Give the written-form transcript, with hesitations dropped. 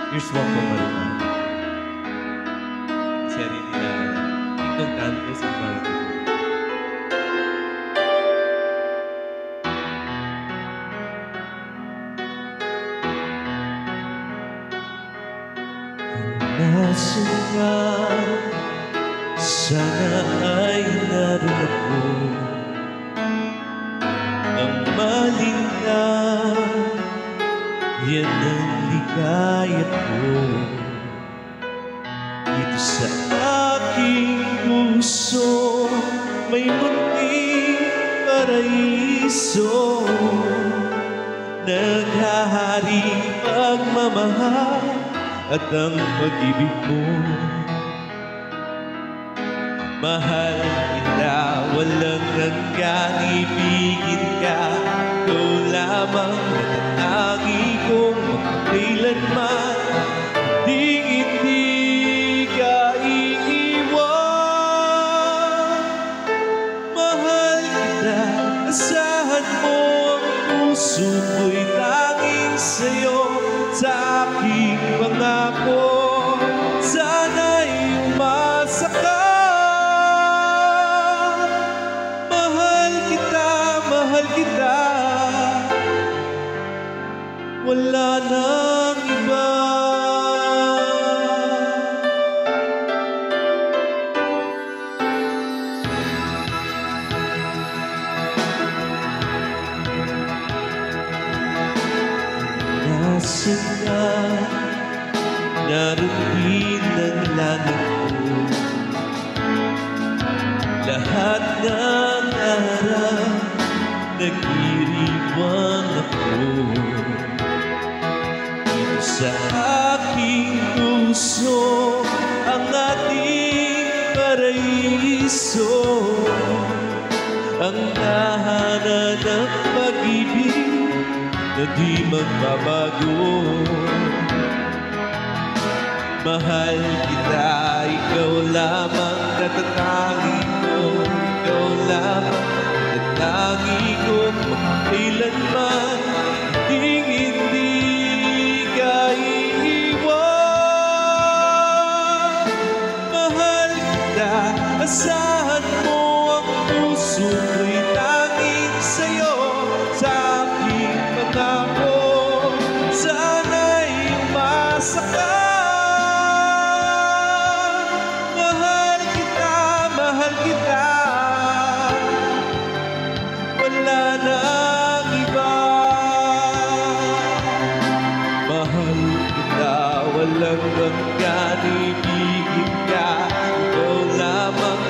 Here's one from Marina. Serie nila Kingdom Dantes and Marina. Nasaan ka? Sana ay naroon ako. Ang malinga, yan ang ligaya ko. Dito sa aking puso, may munting paraiso. Naghahari pagmamahal at ang pag-ibig mo. Mahal kita, walang hanggan, ibigin ka. Ikaw lamang natatangi kong magkailanman. Hindi ka iiwan. Mahal kita, asahan mo ang puso ko'y tanging sa'yo. Sa aking pangako, sana'y umasa ka. Mahal kita, wala nang iba. Nasaan ka? Naroon ang langit ko. Lahat ng araw nag-iriwang ako. Dito sa aking puso, ang ating paraiso. Ang tahanan ng pag-ibig na di magbabago. Mahal kita, ikaw lamang natatangi ko. Ikaw lamang natatangi ko magkailanman. Hindi ka iiwan. Mahal kita, asahan mo ang puso ko'y tanging sa'yo. Sa aking pangako, sana'y umasa ka. Mahal kita, wala nang iba. Mahal kita, walang hanggan, ibigin ka. Ikaw lamang